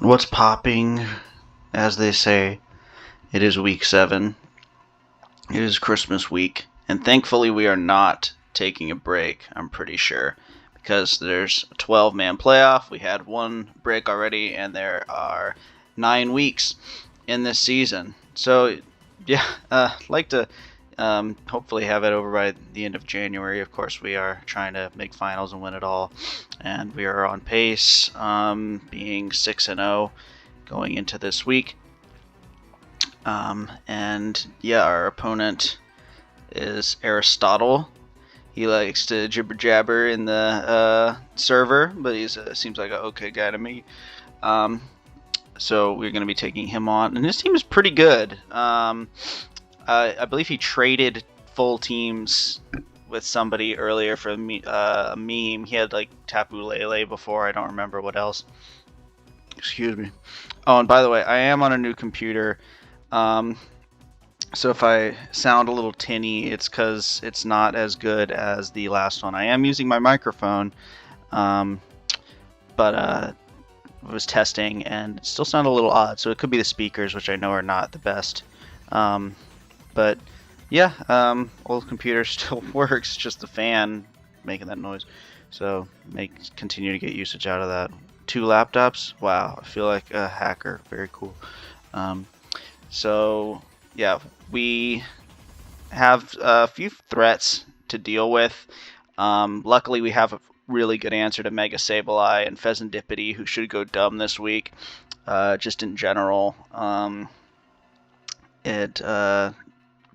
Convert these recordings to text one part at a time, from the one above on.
What's popping? As they say, it is week 7. It is Christmas week. And thankfully, we are not taking a break, I'm pretty sure. Because there's a 12-man playoff. We had one break already, and there are 9 weeks in this season. So, yeah, I'd like to hopefully have it over by the end of January. Of course, we are trying to make finals and win it all. And we are on pace, being 6-0 going into this week. And yeah, our opponent is Aristotle. He likes to jibber jabber in the server, but he seems like an okay guy to me. So we're going to be taking him on, and his team is pretty good. I believe he traded full teams with somebody earlier for a meme. He had like Tapu Lele before. I don't remember what else. Excuse me. Oh, and by the way, I am on a new computer. So if I sound a little tinny, it's because it's not as good as the last one. I am using my microphone, but I was testing and it still sounded a little odd. So it could be the speakers, which I know are not the best. But yeah, old computer still works, just the fan making that noise. So continue to get usage out of that. 2 laptops? Wow, I feel like a hacker. Very cool. So yeah, we have a few threats to deal with. Luckily, we have a really good answer to Mega Sableye and Pheasantipity, who should go dumb this week. Just in general,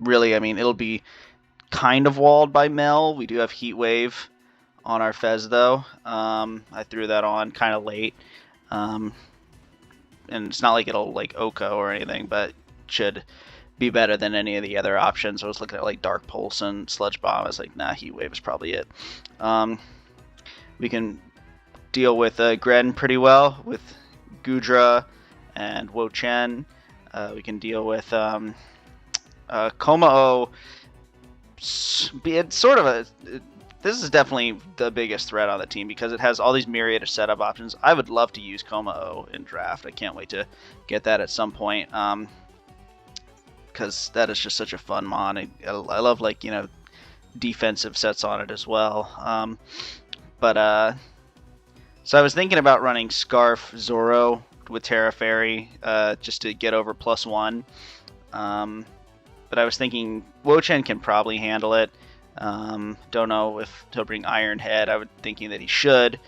really, I mean, it'll be kind of walled by Mel. We do have Heat Wave on our Fez, though. I threw that on kind of late. And it's not like it'll like Oko or anything, but should be better than any of the other options. I was looking at like Dark Pulse and Sludge Bomb. I was like, nah, Heat Wave is probably it. We can deal with Gren pretty well with Gudra and Wo-Chen. We can deal with Komao. It's sort of this is definitely the biggest threat on the team because it has all these myriad of setup options. I would love to use Komao in draft. I can't wait to get that at some point. Because that is just such a fun mon. I love, like, you know, defensive sets on it as well. So I was thinking about running Scarf Zoro with Terra Fairy just to get over +1. But I was thinking Wo-Chen can probably handle it. Don't know if he'll bring Iron Head. I was thinking that he should.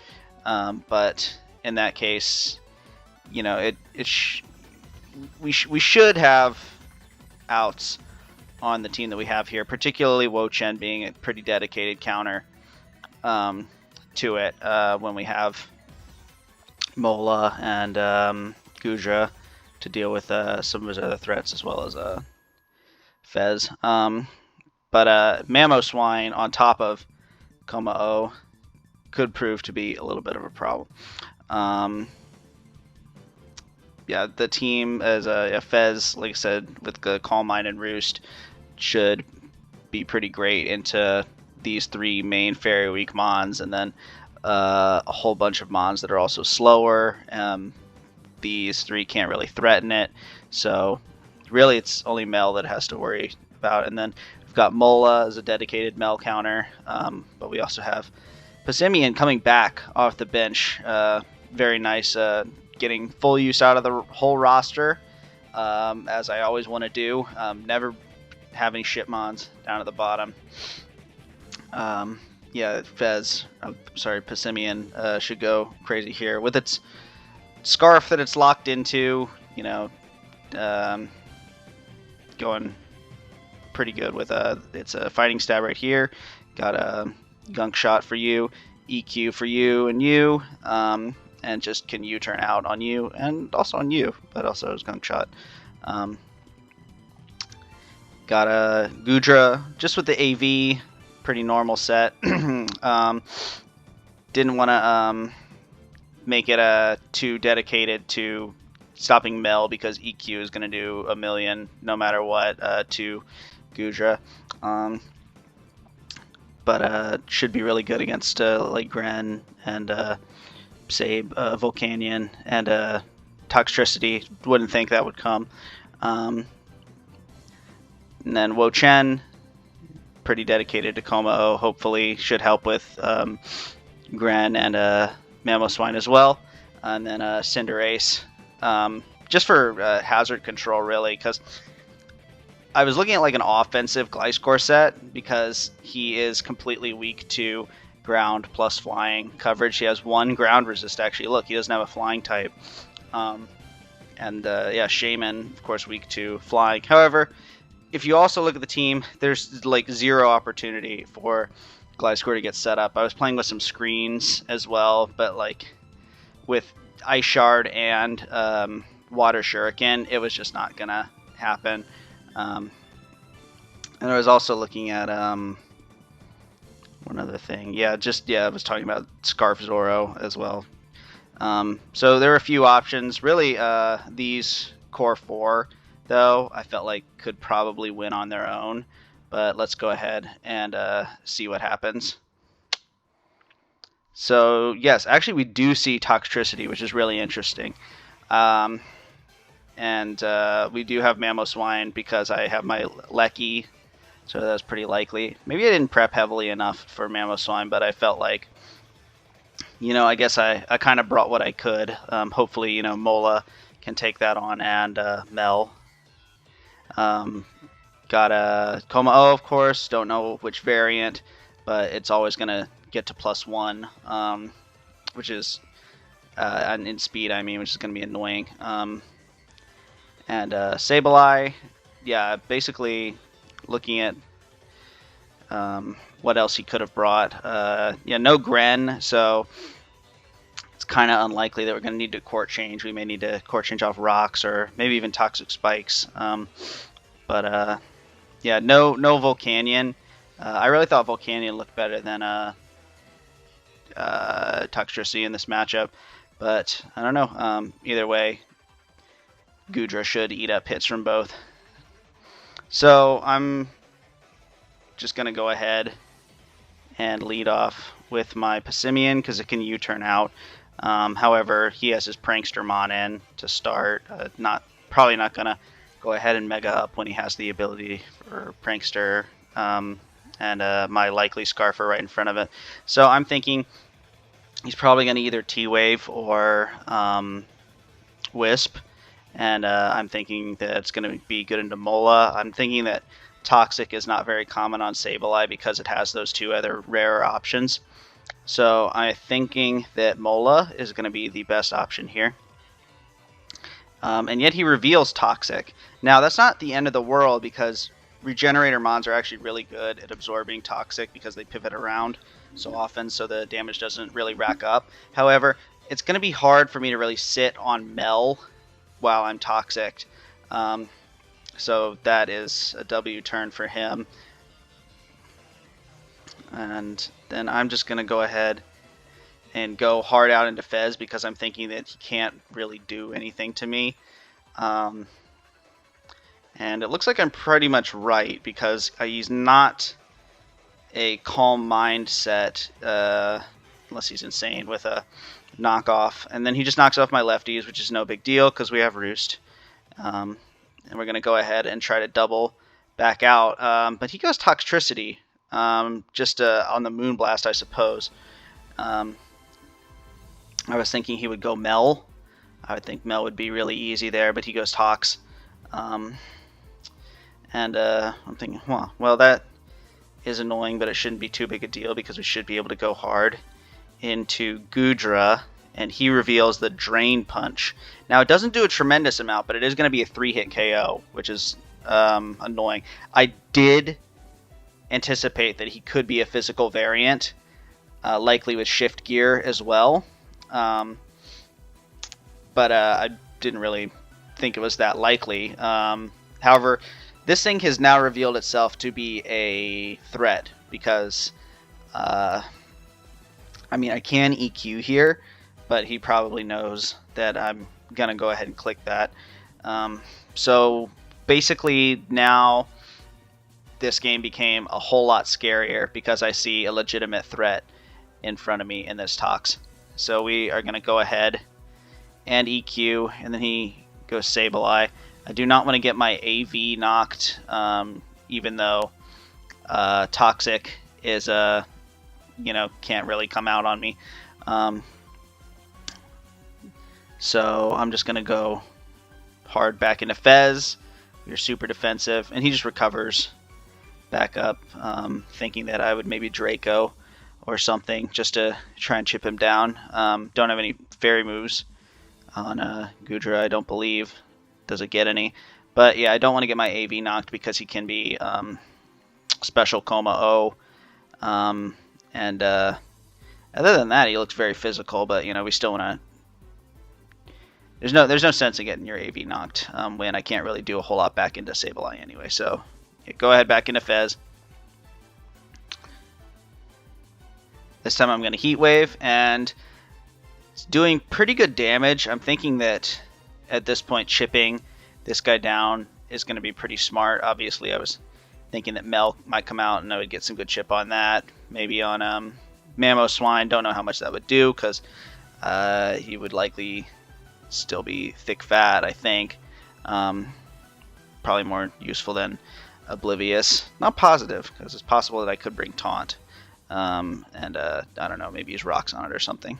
But in that case, you know, we should have outs on the team that we have here, particularly Wo-Chen being a pretty dedicated counter to it when we have Mola and Gudra to deal with some of his other threats as well as Fez. But Mamoswine on top of Komao could prove to be a little bit of a problem. Yeah, the team as a Fez, like I said, with the Calm Mind and Roost, should be pretty great into these 3 main Fairy Week mons, and then a whole bunch of mons that are also slower. These 3 can't really threaten it, so really it's only Mel that has to worry about. And then we've got Mola as a dedicated Mel counter, but we also have Passimian coming back off the bench. Very nice. Getting full use out of the whole roster, as I always want to do. Never have any shit mons down at the bottom. Yeah, Passimian should go crazy here with its Scarf that it's locked into. You know, going pretty good with it's a Fighting Stab right here. Got a Gunk Shot for you, EQ for you and you. And just can U-turn out on you and also on you, but also is Gunk Shot. Got a Gudra just with the AV, pretty normal set. Didn't want to make it too dedicated to stopping Mel because EQ is going to do a million no matter what to Gudra. But should be really good against like Gren and Sabe, Volcanion, and Toxtricity, wouldn't think that would come. And then Wo Chen, pretty dedicated to Como-O, hopefully should help with Gren and Mamoswine as well. And then Cinderace, just for hazard control, really, because I was looking at like an offensive Gliscor set because he is completely weak to ground plus flying coverage. He has 1 ground resist, actually. Look, he doesn't have a flying type. Yeah, Shaman, of course, weak to flying. However, if you also look at the team, there's like 0 opportunity for Gliscor to get set up. I was playing with some screens as well, but like with Ice Shard and Water Shuriken, it was just not gonna happen. And I was also looking at one other thing. I was talking about Scarf Zoro as well. So there are a few options. Really, these core 4, though, I felt like could probably win on their own. But let's go ahead and see what happens. So, yes, actually we do see Toxtricity, which is really interesting. And we do have Mamoswine because I have my Lecky, so that's pretty likely. Maybe I didn't prep heavily enough for Mamoswine, but I felt like, I guess I kind of brought what I could. Hopefully, Mola can take that on, and Mel. Got a Como-O, of course. Don't know which variant, but it's always going to get to +1, which is in speed, which is going to be annoying. And Sableye, yeah, basically looking at what else he could have brought. No Gren, so it's kind of unlikely that we're going to need to court change. We may need to court change off rocks or maybe even toxic spikes. No Volcanion. I really thought Volcanion looked better than Toxtricity in this matchup, but I don't know. Either way, Goodra should eat up hits from both. So I'm just going to go ahead and lead off with my Passimian because it can U-turn out. However, he has his Prankstermon in to start. Probably not going to go ahead and Mega up when he has the ability for Prankster, and my likely Scarfer right in front of it. So I'm thinking he's probably going to either T-Wave or Wisp. And I'm thinking that it's going to be good into Mola. I'm thinking that Toxic is not very common on Sableye because it has those 2 other rarer options. So I'm thinking that Mola is going to be the best option here. And yet he reveals Toxic. Now, that's not the end of the world because Regenerator Mons are actually really good at absorbing Toxic because they pivot around so often so the damage doesn't really rack up. However, it's going to be hard for me to really sit on Mel while I'm Toxic. So that is a W turn for him. And then I'm just going to go ahead and go hard out into FEZ because I'm thinking that he can't really do anything to me. And it looks like I'm pretty much right because he's not a Calm Mind set, unless he's insane with a knockoff. And then he just knocks off my lefties, which is no big deal because we have Roost. And we're going to go ahead and try to double back out. But he goes Toxtricity, just on the Moonblast, I suppose. I was thinking he would go Mel. I would think Mel would be really easy there, but he goes Tox. I'm thinking, well, that is annoying, but it shouldn't be too big a deal because we should be able to go hard into Goodra, and he reveals the Drain Punch. Now, it doesn't do a tremendous amount, but it is going to be a 3-hit KO, which is annoying. I did anticipate that he could be a physical variant, likely with Shift Gear as well. But I didn't really think it was that likely. However, this thing has now revealed itself to be a threat because, I can EQ here, but he probably knows that I'm going to go ahead and click that. So basically now this game became a whole lot scarier because I see a legitimate threat in front of me in this Tox. So we are going to go ahead and EQ, and then he goes Sableye. I do not want to get my AV knocked, even though Toxic is can't really come out on me. So I'm just gonna go hard back into FEZ. You're super defensive, and he just recovers back up, thinking that I would maybe Draco or something just to try and chip him down. Don't have any fairy moves on Goodra, I don't believe. Doesn't get any. But yeah, I don't want to get my AV knocked because he can be special Coma O. And other than that, he looks very physical, but we still want to. There's no sense in getting your AV knocked when I can't really do a whole lot back into Sableye anyway. So yeah, go ahead back into FEZ. This time I'm going to Heat Wave, and it's doing pretty good damage. I'm thinking that at this point chipping this guy down is going to be pretty smart. Obviously, I was thinking that Milk might come out and I would get some good chip on that. Maybe on Mamoswine. Don't know how much that would do because he would likely still be thick fat, I think. Probably more useful than Oblivious. Not positive, because it's possible that I could bring Taunt. And I don't know, maybe use Rocks on it or something.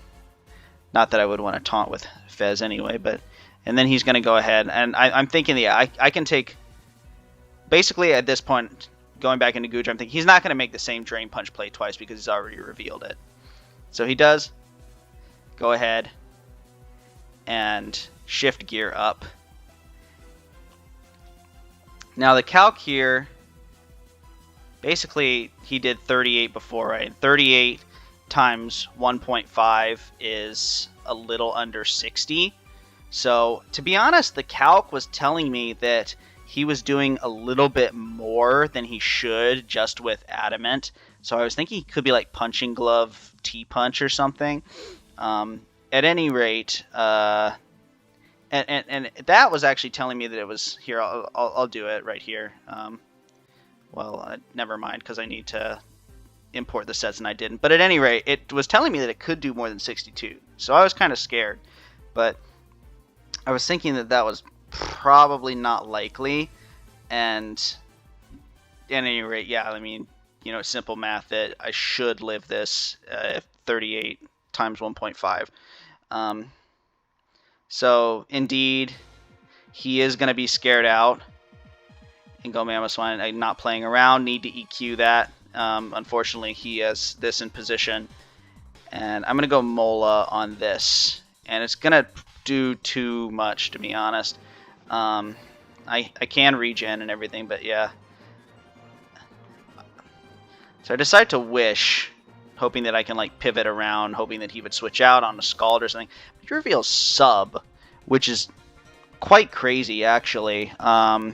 Not that I would want to Taunt with FEZ anyway, but... And then he's going to go ahead, and I'm thinking, yeah, I can take... Basically, at this point, going back into Goodra, I'm thinking he's not going to make the same Drain Punch play twice because he's already revealed it. So he does go ahead and shift gear up. Now the calc here, basically he did 38 before, right? 38 times 1.5 is a little under 60. So to be honest, the calc was telling me that he was doing a little bit more than he should just with Adamant. So I was thinking he could be like Punching Glove T-Punch or something. At any rate, and that was actually telling me that it was here. I'll do it right here. Never mind, because I need to import the sets and I didn't. But at any rate, it was telling me that it could do more than 62. So I was kind of scared, but I was thinking that that was probably not likely. And at any rate, yeah, I mean, simple math that I should live this 38 times 1.5. So indeed, he is going to be scared out and go Mamoswine. I'm not playing around. Need to EQ that. Unfortunately, he has this in position, and I'm going to go Mola on this, and it's going to do too much, to be honest. I can regen and everything, but yeah. So I decide to Wish, hoping that I can like pivot around, hoping that he would switch out on a Scald or something. But he reveals Sub, which is quite crazy, actually. I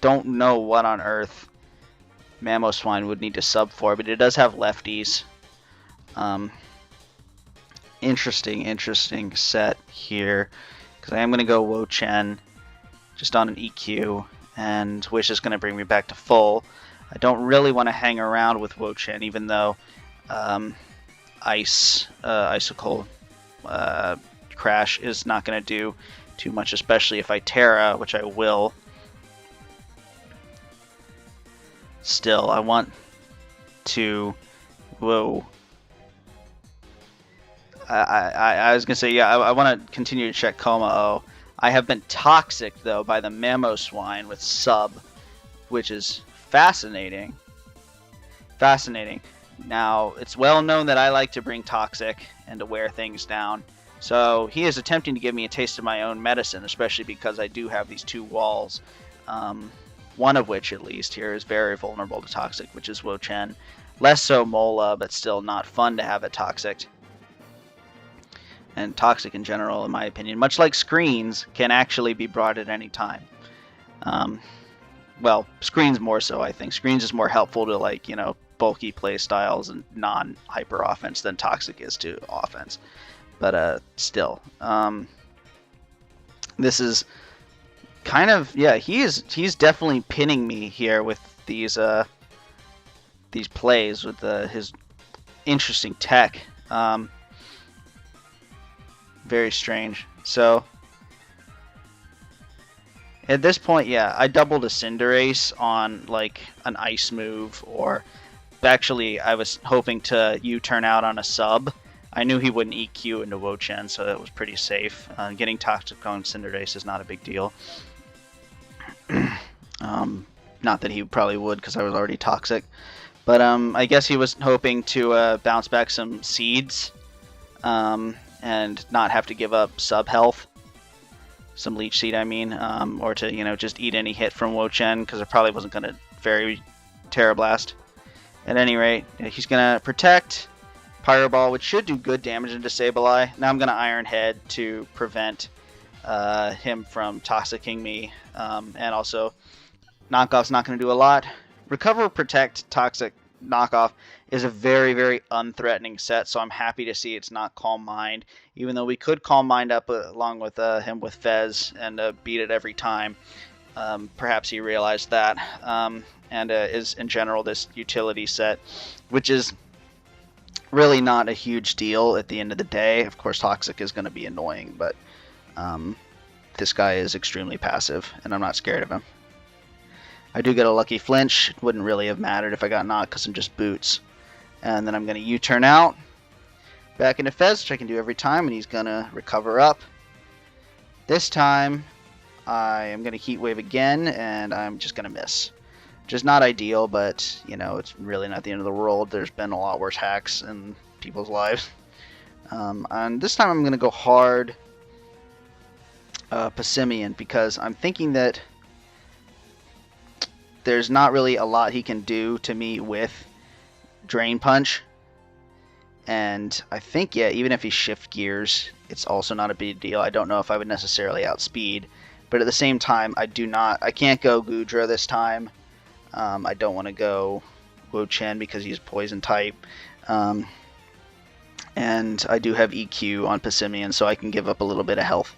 don't know what on earth Mamoswine would need to sub for, but it does have lefties. Interesting set here, because I am going to go Wo-Chen just on an EQ, and Wish is going to bring me back to full. I don't really want to hang around with Wo-Chen, even though Icicle Crash is not going to do too much, especially if I Terra, which I will. Still, I want to... Whoa. I was going to say, yeah, I want to continue to check Coma O. I have been Toxic, though, by the Mamoswine with Sub, which is fascinating. Fascinating. Now, it's well known that I like to bring Toxic and to wear things down. So he is attempting to give me a taste of my own medicine, especially because I do have these two walls. One of which, at least, here is very vulnerable to Toxic, which is Wo-Chen. Less so Mola, but still not fun to have it Toxic. And Toxic in general, in my opinion, much like Screens, can actually be brought at any time. Well, Screens more so, I think. Screens is more helpful to, like, bulky play styles and non-hyper offense than Toxic is to offense. But still, this is kind of, yeah, he's definitely pinning me here with these plays with his interesting tech. Very strange. So at this point, yeah, I doubled a Cinderace on like an ice move, or actually I was hoping to U-turn out on a sub. I knew he wouldn't EQ into Wo-Chen, so that was pretty safe. Getting Toxic on Cinderace is not a big deal. Not that he probably would, because I was already Toxic. But I guess he was hoping to bounce back some seeds and not have to give up sub health. Some Leech Seed, I mean, or to, you know, just eat any hit from Wo-Chen, because it probably wasn't going to Fairy Terra Blast. At any rate, he's going to Protect, Pyro Ball, which should do good damage into Sableye. Now I'm going to Iron Head to prevent him from Toxicking me, and also Knockoff's not going to do a lot. Recover, Protect, Toxic, Knockoff is a very, very unthreatening set, so I'm happy to see it's not Calm Mind, even though we could Calm Mind up along with him with FEZ and beat it every time. Perhaps he realized that, and is in general this utility set, which is really not a huge deal at the end of the day. Of course, Toxic is going to be annoying, but this guy is extremely passive, and I'm not scared of him. I do get a lucky flinch. It wouldn't really have mattered if I got knocked because I'm just boots. And then I'm going to U-turn out. Back into FEZ, which I can do every time, and he's going to recover up. This time, I am going to Heat Wave again, and I'm just going to miss. Which is not ideal, but, you know, it's really not the end of the world. There's been a lot worse hacks in people's lives. And this time I'm going to go hard Passimian, because I'm thinking that there's not really a lot he can do to me with Drain Punch. And I think, yeah, even if he shift gears, it's also not a big deal. I don't know if I would necessarily outspeed. But at the same time, I can't go Goodra this time. I don't want to go Wo-Chen because he's poison type. And I do have EQ on Passimian, so I can give up a little bit of health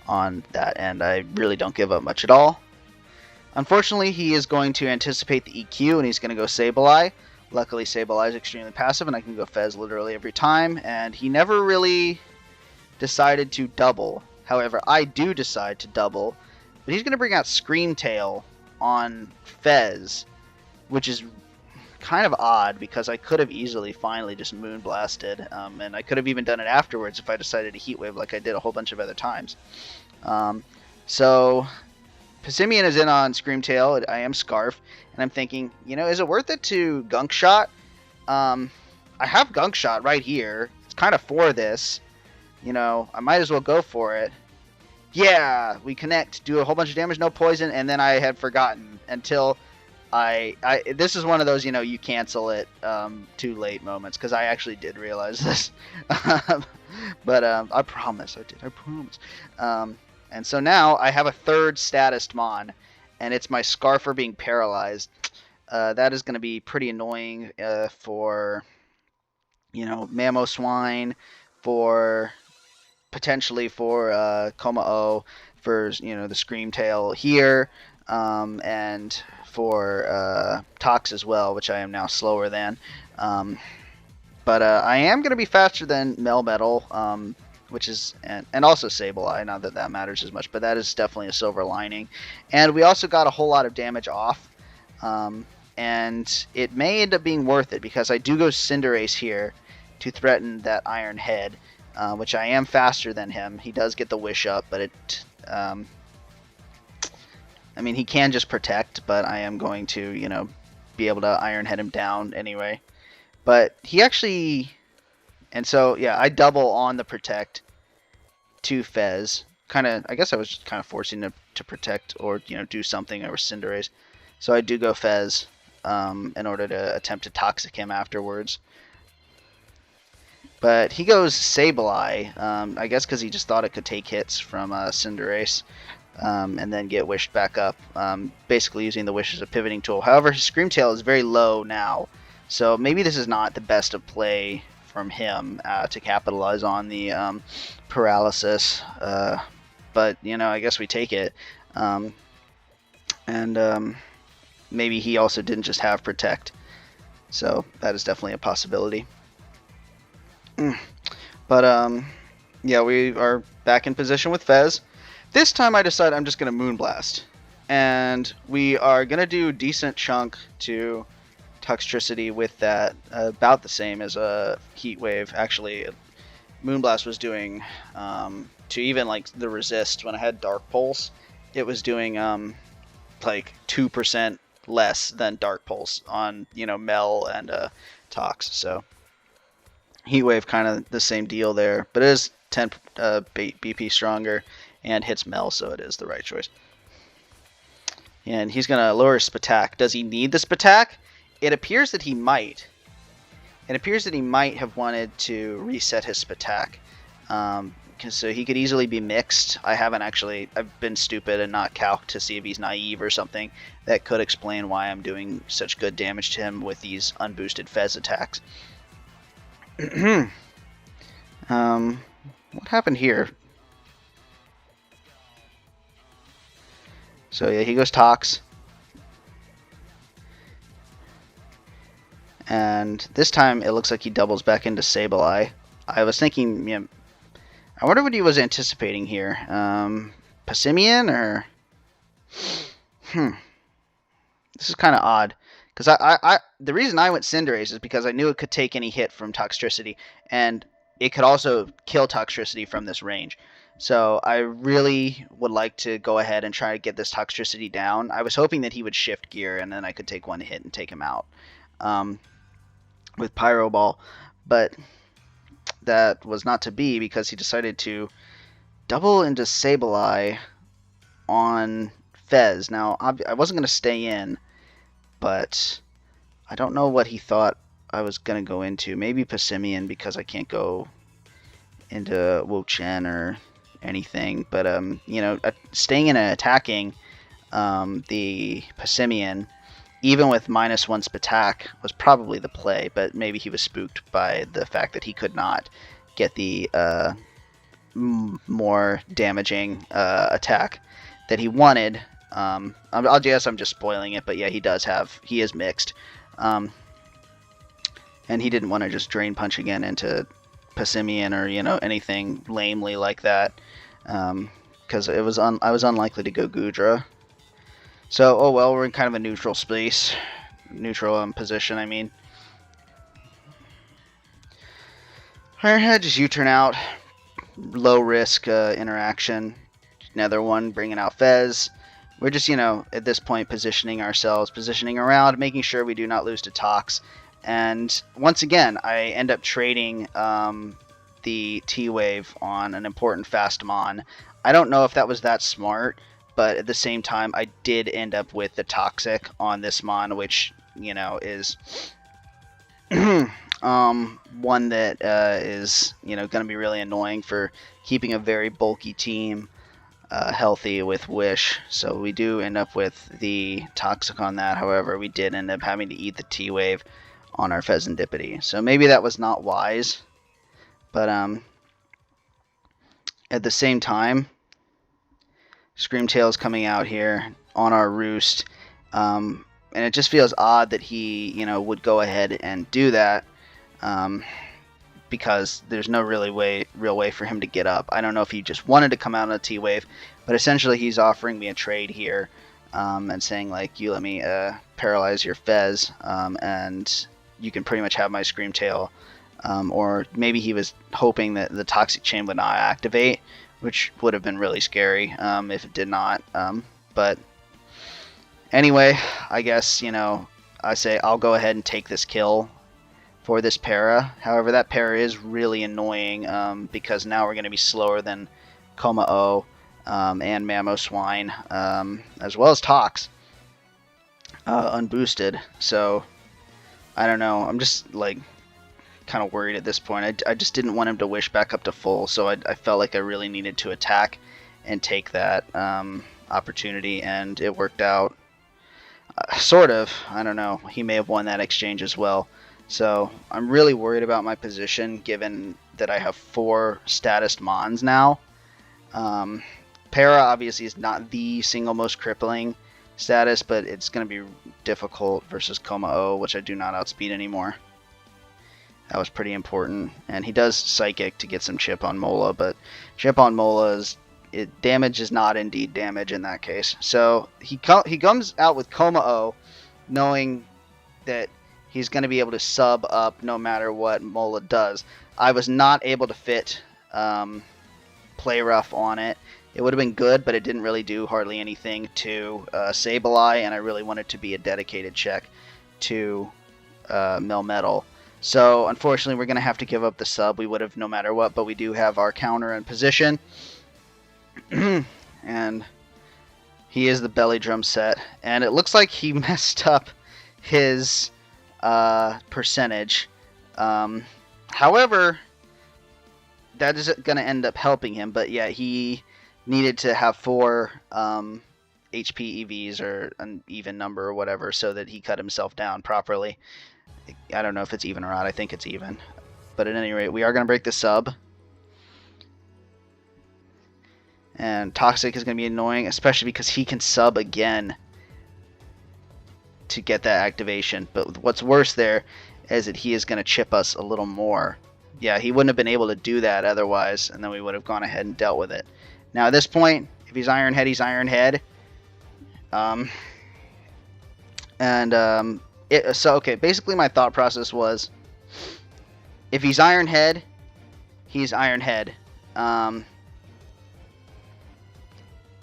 on that. And I really don't give up much at all. Unfortunately, he is going to anticipate the EQ, and he's going to go Sableye. Luckily, Sableye is extremely passive, and I can go FEZ literally every time. And he never really decided to double. However, I do decide to double. But he's going to bring out Scream Tail on FEZ, which is kind of odd, because I could have easily finally just Moonblasted. And I could have even done it afterwards if I decided to Heat Wave like I did a whole bunch of other times. So Passimian is in on Scream Tail. I am Scarf, and I'm thinking, you know, is it worth it to Gunk Shot? I have Gunk Shot right here. It's kind of for this. You know, I might as well go for it. Yeah, we connect, do a whole bunch of damage, no poison, and then I had forgotten until this is one of those, you know, you cancel it too late moments, because I actually did realize this. But I promise I did. I promise. And so now I have a third status Mon, and it's my Scarfer being paralyzed. That is going to be pretty annoying for, you know, Mamoswine, for potentially for Komao, for, you know, the Scream Tail here, and for Tox as well, which I am now slower than. But I am going to be faster than Melmetal, which is, and also Sableye, not that that matters as much, but that is definitely a silver lining. And we also got a whole lot of damage off, and it may end up being worth it, because I do go Cinderace here to threaten that Iron Head, which I am faster than him. He does get the Wish up, but it, I mean, he can just Protect, but I am going to, you know, be able to Iron Head him down anyway. But he actually, and so, yeah, I double on the Protect to FEZ. Kind of, I guess I was just kind of forcing him to Protect, or, you know, do something over Cinderace. So I do go FEZ in order to attempt to Toxic him afterwards. But he goes Sableye, I guess because he just thought it could take hits from Cinderace, and then get wished back up, basically using the wish as a pivoting tool. However, his Scream Tail is very low now, so maybe this is not the best of play from him to capitalize on the paralysis. But, you know, I guess we take it. And maybe he also didn't just have Protect. So that is definitely a possibility. But, Yeah, we are back in position with FEZ. This time I decide I'm just going to Moonblast. And we are going to do decent chunk to Toxtricity with that, about the same as a Heat Wave. Actually, Moonblast was doing, to even like the resist when I had Dark Pulse, it was doing like 2% less than Dark Pulse on, Mel and Tox. So Heat Wave kind of the same deal there, but it is 10 BP stronger and hits Mel, so it is the right choice. And he's going to lower his Spatak. Does he need the Spatak? It appears that he might. It appears that he might have wanted to reset his Spatak. So he could easily be mixed. I've been stupid and not calced to see if he's naive or something. That could explain why I'm doing such good damage to him with these unboosted Fez attacks. What happened here? So yeah, he goes Tox. And this time it looks like he doubles back into Sableye. I was thinking, I wonder what he was anticipating here. Passimian or... This is kind of odd. Because the reason I went Cinderace is because I knew it could take any hit from Toxtricity. And it could also kill Toxtricity from this range. So I really would like to go ahead and try to get this Toxtricity down. I was hoping that he would shift gear and then I could take one hit and take him out with Pyro Ball. But that was not to be because he decided to double into Sableye on Fez. Now, I wasn't going to stay in, but I don't know what he thought I was going to go into. Maybe Passimian because I can't go into Wo-Chen or anything. But, staying in and attacking the Passimian, even with -1 Spatak, was probably the play. But maybe he was spooked by the fact that he could not get the more damaging attack that he wanted. I'll guess I'm just spoiling it, but yeah, he is mixed. And he didn't want to just Drain Punch again into Passimian or, anything lamely like that. Because I was unlikely to go Goodra. So, oh well, we're in kind of a neutral space. Neutral position, I mean. Alright, just U-turn out. Low risk interaction. Another one bringing out Fez. We're just, at this point positioning ourselves, positioning around, making sure we do not lose to Tox. And once again, I end up trading the T-Wave on an important fast Mon. I don't know if that was that smart, but at the same time, I did end up with the Toxic on this Mon, which, is one that is, going to be really annoying for keeping a very bulky team healthy with Wish. So we do end up with the Toxic on that. However, we did end up having to eat the T-Wave on our Pheasantipity. So maybe that was not wise. But at the same time, Screamtail's coming out here on our Roost. And it just feels odd that he, would go ahead and do that. Because there's no real way for him to get up. I don't know if he just wanted to come out on a T-Wave, but essentially he's offering me a trade here, and saying like, you let me paralyze your Fez, and you can pretty much have my Screamtail. Or maybe he was hoping that the Toxic Chain would not activate, which would have been really scary if it did not. But anyway, I guess, I say I'll go ahead and take this kill for this para. However, that para is really annoying because now we're going to be slower than Komao and Mamoswine, as well as Tox, unboosted. So I don't know. I'm just like kind of worried at this point. I just didn't want him to wish back up to full, so I felt like I really needed to attack and take that opportunity, and it worked out. Sort of. I don't know. He may have won that exchange as well. So I'm really worried about my position, given that I have 4 status Mons now. Para obviously is not the single most crippling status, but it's going to be difficult versus Komao, which I do not outspeed anymore. That was pretty important. And he does Psychic to get some chip on Mola, but chip on Mola is... damage is not indeed damage in that case. So he comes out with Coma O, knowing that he's going to be able to sub up no matter what Mola does. I was not able to fit Play Rough on it. It would have been good, but it didn't really do hardly anything to Sableye, and I really wanted to be a dedicated check to Melmetal. So unfortunately, we're going to have to give up the sub. We would have no matter what, but we do have our counter in position. And he is the belly drum set, and it looks like he messed up his percentage. However, that is going to end up helping him, but yeah, he needed to have 4 HP EVs or an even number or whatever so that he cut himself down properly. I don't know if it's even or not. I think it's even. But at any rate, we are going to break the sub. And Toxic is going to be annoying, especially because he can sub again to get that activation. But what's worse there is that he is going to chip us a little more. Yeah, he wouldn't have been able to do that otherwise, and then we would have gone ahead and dealt with it. Now at this point, if he's Iron Head, he's Iron Head. So okay, basically my thought process was, if he's Iron Head, he's Iron Head.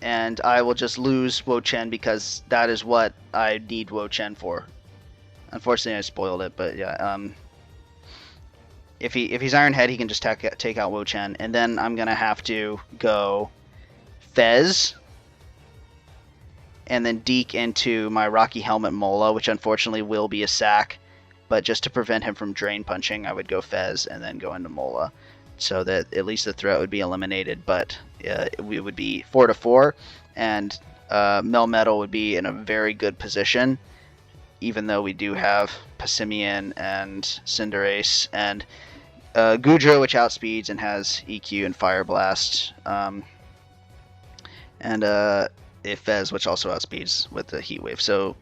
And I will just lose Wo-Chen because that is what I need Wo-Chen for. Unfortunately, I spoiled it, but yeah. If he's Iron Head, he can just take out Wo-Chen, and then I'm gonna have to go FEZ, and then Deke into my Rocky Helmet Mola, which unfortunately will be a sack. But just to prevent him from drain punching, I would go FEZ and then go into Mola, so that at least the threat would be eliminated. But we would be 4-4, and Melmetal would be in a very good position, even though we do have Passimian and Cinderace and Goodra, which outspeeds and has EQ and Fire Blast, and FEZ, which also outspeeds with the Heat Wave. So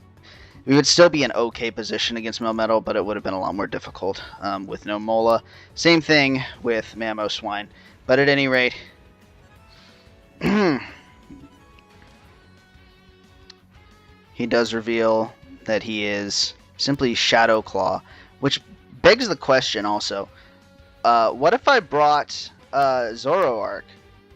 we would still be in okay position against Melmetal, but it would have been a lot more difficult with no Mola. Same thing with Mamoswine. But at any rate, he does reveal that he is simply Shadow Claw, which begs the question also, what if I brought Zoroark?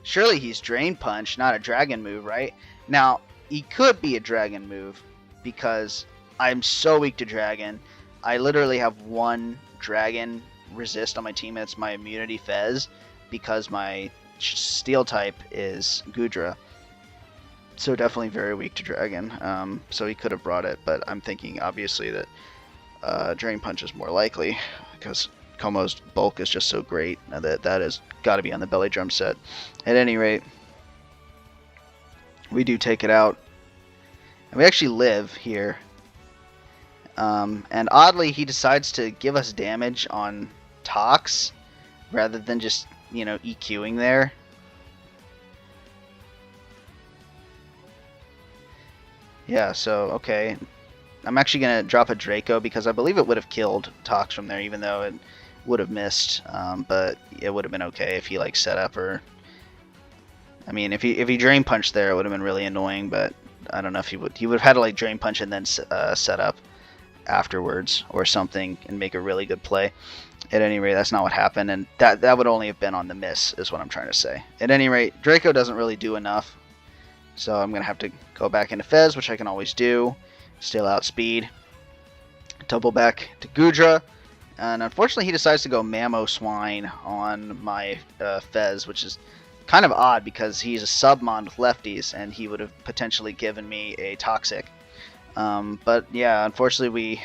Surely he's Drain Punch, not a Dragon move, right? Now, he could be a Dragon move, because I'm so weak to Dragon. I literally have 1 Dragon resist on my team, and it's my immunity FEZ, because my Steel type is Goodra. So definitely very weak to Dragon. So he could have brought it, but I'm thinking obviously that Drain Punch is more likely, because Como's bulk is just so great that has got to be on the belly drum set. At any rate, we do take it out, and we actually live here. And oddly, he decides to give us damage on Tox rather than just, EQing there. Yeah, so, okay. I'm actually going to drop a Draco because I believe it would have killed Tox from there, even though it would have missed. But it would have been okay if he, set up or... I mean, if he Drain Punched there, it would have been really annoying, but I don't know if he would have had to, Drain Punch and then set up afterwards or something and make a really good play. At any rate, that's not what happened, and that would only have been on the miss, is what I'm trying to say. At any rate, Draco doesn't really do enough, so I'm going to have to go back into FEZ, which I can always do. Still outspeed. Double back to Goodra, and unfortunately he decides to go Mamoswine on my FEZ, which is kind of odd because he's a Submon with lefties, and he would have potentially given me a Toxic. But yeah, unfortunately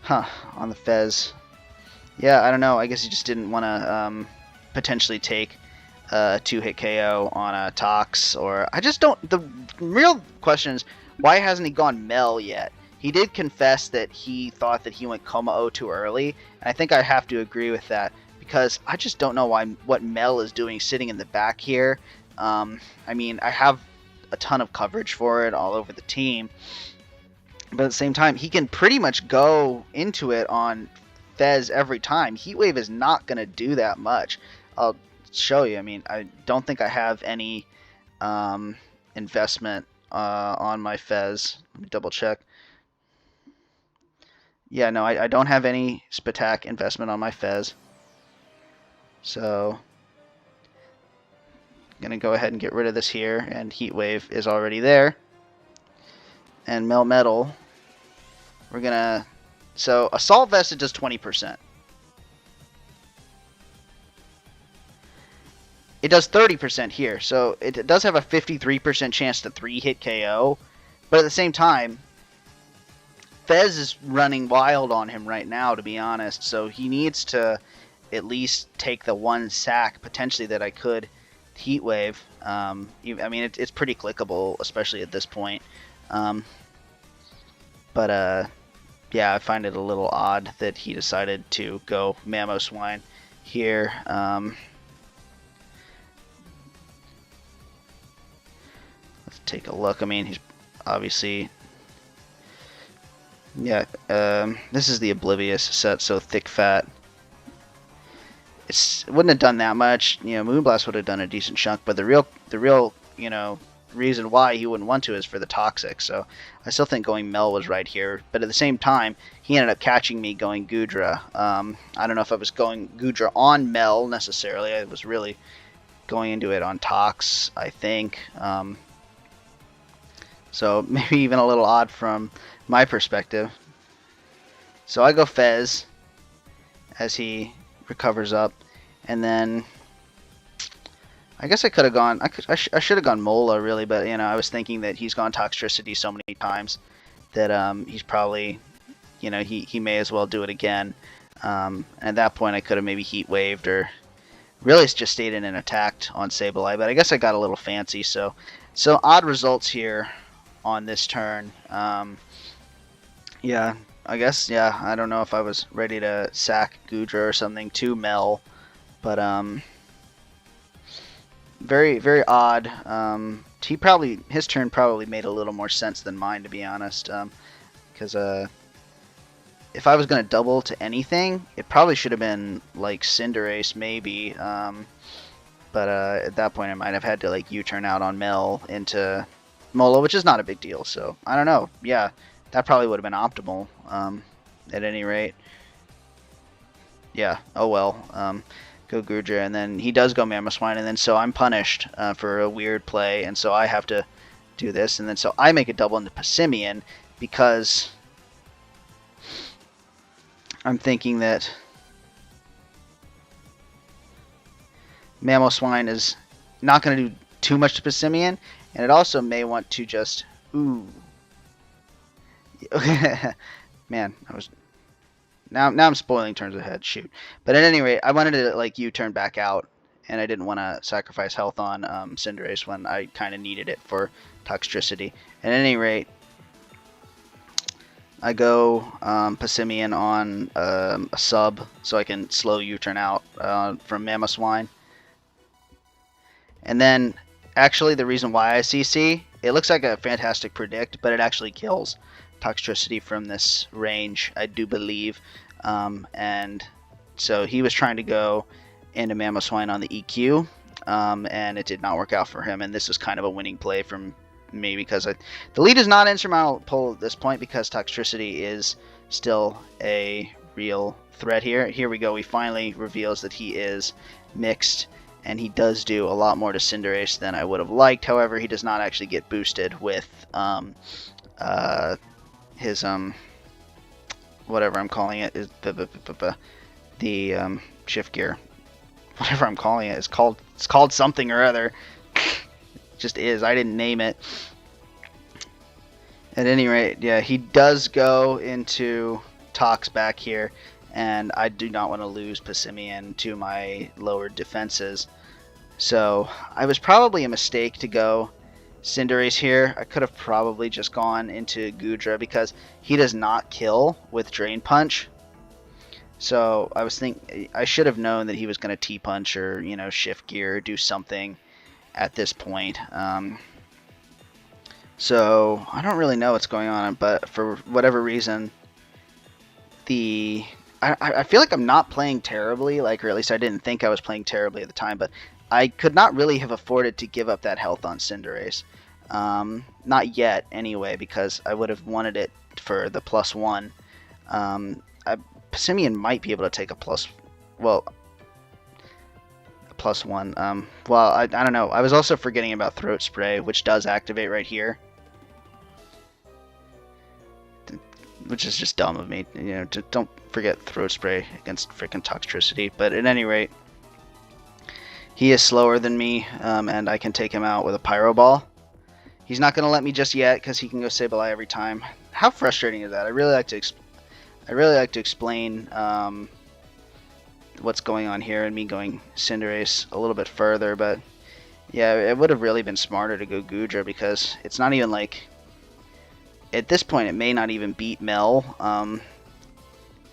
on the FEZ. Yeah, I don't know. I guess he just didn't want to potentially take a 2-hit KO on a Tox, or I just don't. The real question is, why hasn't he gone Mel yet? He did confess that he thought that he went Coma-O too early, and I think I have to agree with that, because I just don't know what Mel is doing sitting in the back here. I mean, I have a ton of coverage for it all over the team, but at the same time, he can pretty much go into it on FEZ every time. Heat Wave is not going to do that much. I'll show you. I mean, I don't think I have any investment on my FEZ. Let me double check. Yeah, no, I don't have any Spatak investment on my FEZ. So I'm going to go ahead and get rid of this here, and Heat Wave is already there. And Melt Metal, we're going to... So Assault Vest, it does 20%. It does 30% here, so it does have a 53% chance to 3-hit KO. But at the same time, FEZ is running wild on him right now, to be honest. So he needs to at least take the one sack, potentially, that I could Heat Wave. I mean, it's pretty clickable, especially at this point. Yeah, I find it a little odd that he decided to go Mamoswine here. Let's take a look. I mean, he's obviously... Yeah, this is the Oblivious set, so Thick Fat. It wouldn't have done that much. You know, Moonblast would have done a decent chunk, but the real, you know, reason why he wouldn't want to is for the Toxic. So I still think going Mel was right here, but at the same time, he ended up catching me going Goodra. I don't know if I was going Goodra on Mel necessarily. I was really going into it on Tox, I think. So maybe even a little odd from my perspective. So I go Fez as he recovers up, and then I guess I could have gone. I should have gone Mola really, but you know, I was thinking that he's gone Toxtricity so many times that he's probably, you know, he may as well do it again. At that point, I could have maybe Heat Waved or really just stayed in and attacked on Sableye, but I guess I got a little fancy. So odd results here on this turn. Yeah, I guess, yeah, I don't know if I was ready to sack Goodra or something to Mel, but very, very odd. His turn probably made a little more sense than mine, to be honest, because if I was going to double to anything, it probably should have been like Cinderace maybe, but at that point I might have had to like U-turn out on Mel into Mola, which is not a big deal, so I don't know. Yeah, that probably would have been optimal at any rate. Yeah, oh well. Go Goodra, and then he does go Mamoswine, and then so I'm punished for a weird play, and so I have to do this, and then so I make a double into Passimian because I'm thinking that Mamoswine is not going to do too much to Passimian, and it also may want to just... Ooh. Man, I was... Now I'm spoiling turns ahead. Shoot. But at any rate, I wanted to like U-turn back out, and I didn't want to sacrifice health on Cinderace when I kind of needed it for Toxtricity. At any rate, I go Passimian on a sub so I can slow U-turn out from Mamoswine. And then, actually, the reason why I CC, it looks like a fantastic predict, but it actually kills Toxtricity from this range, I do believe. And so he was trying to go into Mamoswine on the EQ, and it did not work out for him. And this was kind of a winning play from me because the lead is not insurmountable at this point because Toxtricity is still a real threat here. Here we go. He finally reveals that he is mixed, and he does do a lot more to Cinderace than I would have liked. However, he does not actually get boosted with his whatever I'm calling it is the shift gear. Whatever I'm calling it is called, it's called something or other. Just is. I didn't name it. At any rate, yeah, he does go into Tox back here, and I do not want to lose Passimian to my lowered defenses. So I was probably a mistake to go Cinderace here. I could have probably just gone into Goodra because he does not kill with Drain Punch. So I was thinking I should have known that he was going to T-Punch or, you know, Shift Gear or do something at this point. So I don't really know what's going on, but for whatever reason, the I feel like I'm not playing terribly, like, or at least I didn't think I was playing terribly at the time, but I could not really have afforded to give up that health on Cinderace. Not yet, anyway, because I would have wanted it for the +1. Simeon might be able to take a well, a +1. Well, I don't know. I was also forgetting about Throat Spray, which does activate right here, which is just dumb of me. You know, don't forget Throat Spray against freaking Toxtricity. But at any rate, he is slower than me, and I can take him out with a Pyro Ball. He's not going to let me just yet because he can go Sableye every time. How frustrating is that? I really like to explain what's going on here and me going Cinderace a little bit further, but yeah, it would have really been smarter to go Goodra because it's not even like, at this point it may not even beat Mel,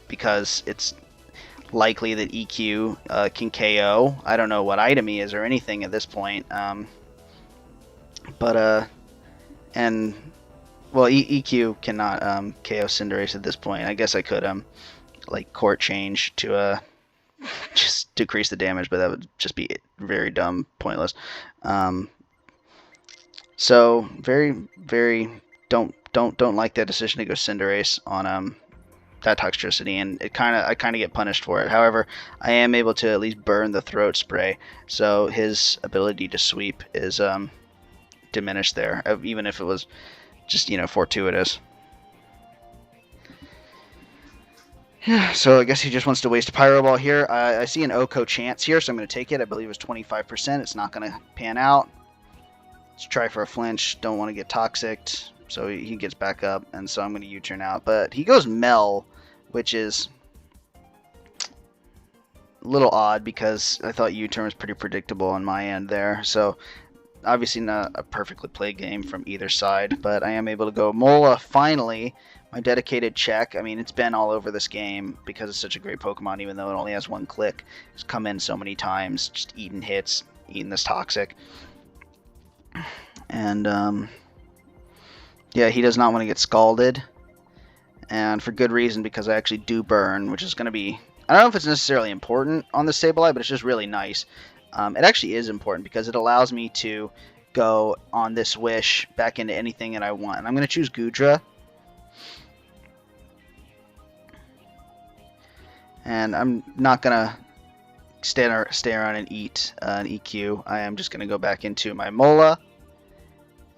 because it's likely that EQ can KO. I don't know what item he is or anything at this point, and well, EQ cannot KO Cinderace at this point. I guess I could like court change to just decrease the damage, but that would just be very dumb, pointless. So very don't like that decision to go Cinderace on that Toxtricity, and I kind of get punished for it. However, I am able to at least burn the Throat Spray, so his ability to sweep is diminished there, even if it was just, fortuitous. Yeah, so I guess he just wants to waste a Pyro Ball here. I see an Oko chance here, so I'm going to take it. I believe it's 25%. It's not going to pan out. Let's try for a flinch. Don't want to get toxic, so he gets back up, and so I'm going to U-turn out. But he goes Mel, which is a little odd because I thought U-turn was pretty predictable on my end there. So obviously not a perfectly played game from either side, but I am able to go Mola finally. My dedicated check. I mean, it's been all over this game because it's such a great Pokemon, even though it only has one click. It's come in so many times, just eating hits, eating this toxic. And, yeah, he does not want to get scalded. And for good reason, because I actually do burn, which is going to be... I don't know if it's necessarily important on the Sableye, but it's just really nice. It actually is important because it allows me to go on this wish back into anything that I want. And I'm going to choose Goodra. And I'm not going to stay around and eat an EQ. I am just going to go back into my Mola.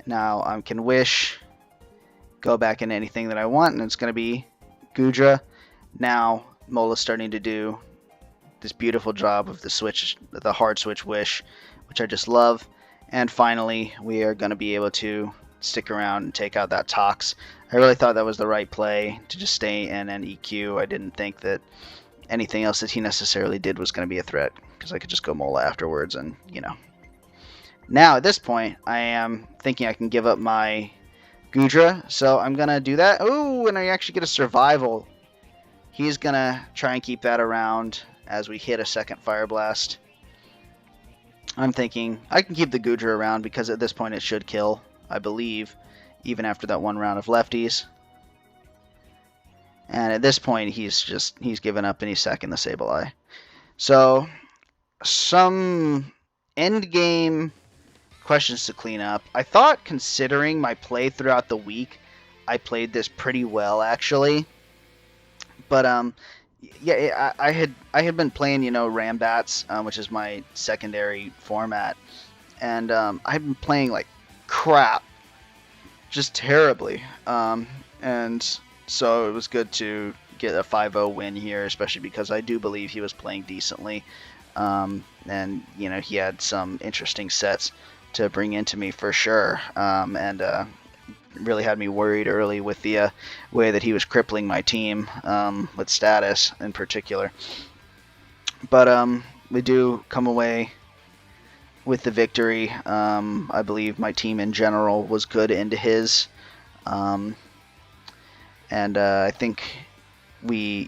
Now I can wish, go back into anything that I want, and it's going to be Goodra. Now Mola's starting to do this beautiful job of the hard switch wish, which I just love. And finally, we are going to be able to stick around and take out that Tox. I really thought that was the right play to just stay in an EQ. I didn't think that anything else that he necessarily did was going to be a threat, because I could just go Mola afterwards, and Now at this point, I am thinking I can give up my Goodra, so I'm going to do that. Ooh, and I actually get a survival. He's going to try and keep that around as we hit a second Fire Blast. I'm thinking I can keep the Goodra around because at this point it should kill, I believe, even after that one round of lefties. And at this point he's given up and he's sacking the Sableye. So some end game questions to clean up. I thought, considering my play throughout the week, I played this pretty well actually. But yeah, I had been playing, Rambats, which is my secondary format, and I had been playing like crap, just terribly, and so it was good to get a 5-0 win here, especially because I do believe he was playing decently, and he had some interesting sets to bring into me for sure, and really had me worried early with the way that he was crippling my team, with status in particular. But we do come away with the victory. I believe my team in general was good into his, and I think we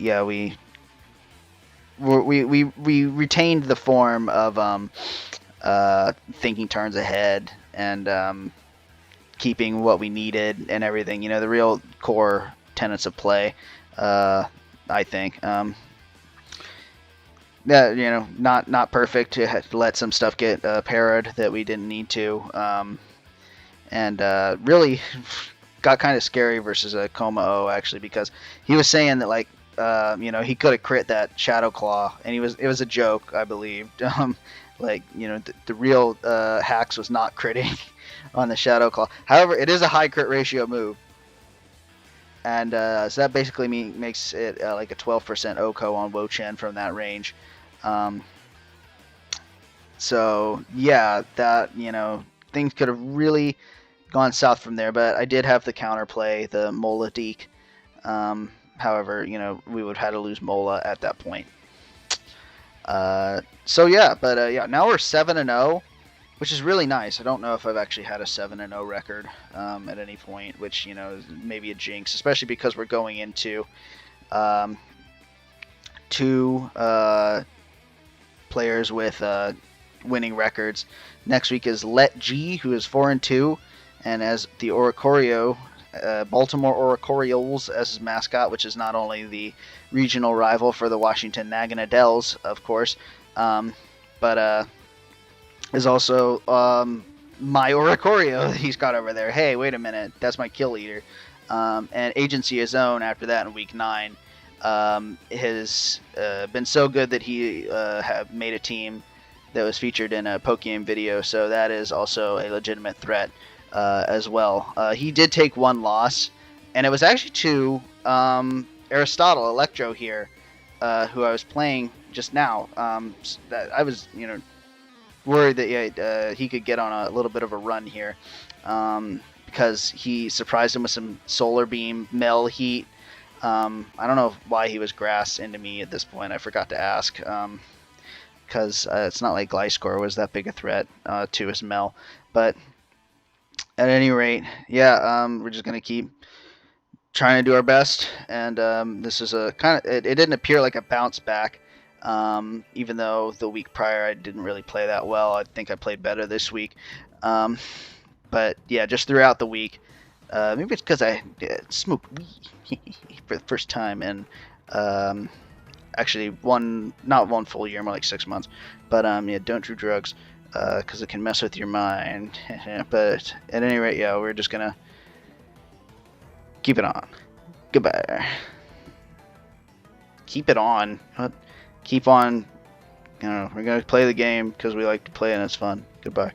retained the form of thinking turns ahead and keeping what we needed and everything, the real core tenets of play, I think. not perfect. It had to let some stuff get parried that we didn't need to, and really got kind of scary versus a Coma O actually, because he was saying that like he could have crit that Shadow Claw, and it was a joke, I believe. Like the real Hacks was not critting on the Shadow Claw. However, it is a high crit ratio move. And so that basically makes it like a 12% OCO on Wo-Chen from that range. So yeah, that things could have really gone south from there. But I did have the counterplay, the Mola Deke. However, we would have had to lose Mola at that point. So yeah, but yeah, now we're 7-0, which is really nice. I don't know if I've actually had a 7-0 record at any point, which is maybe a jinx, especially because we're going into two players with winning records. Next week is Let G, who is 4-2, and as the Oricorio, Baltimore Oricorials as his mascot, which is not only the regional rival for the Washington Naganadels, of course, but is also my Oricorio that he's got over there. Hey, wait a minute, that's my kill leader. And Agency of Zone after that in week 9 has been so good that he have made a team that was featured in a Pokemon video, so that is also a legitimate threat as well. He did take one loss, and it was actually to Aristotle Electro here, who I was playing just now. That I was worried that he could get on a little bit of a run here, because he surprised him with some Solar Beam, Mel Heat. I don't know why he was grass into me at this point. I forgot to ask, because it's not like Gliscor was that big a threat to his Mel. But at any rate, yeah, we're just going to keep trying to do our best. And this is a kind of, it didn't appear like a bounce back. Even though the week prior I didn't really play that well. I think I played better this week. But yeah, just throughout the week, maybe it's because I smoked weed for the first time, and actually not one full year, more like 6 months. But yeah, don't do drugs because it can mess with your mind. But at any rate, yeah, we're just gonna keep it on. Goodbye. Keep it on. What? Keep on. We're gonna play the game because we like to play and it's fun. Goodbye.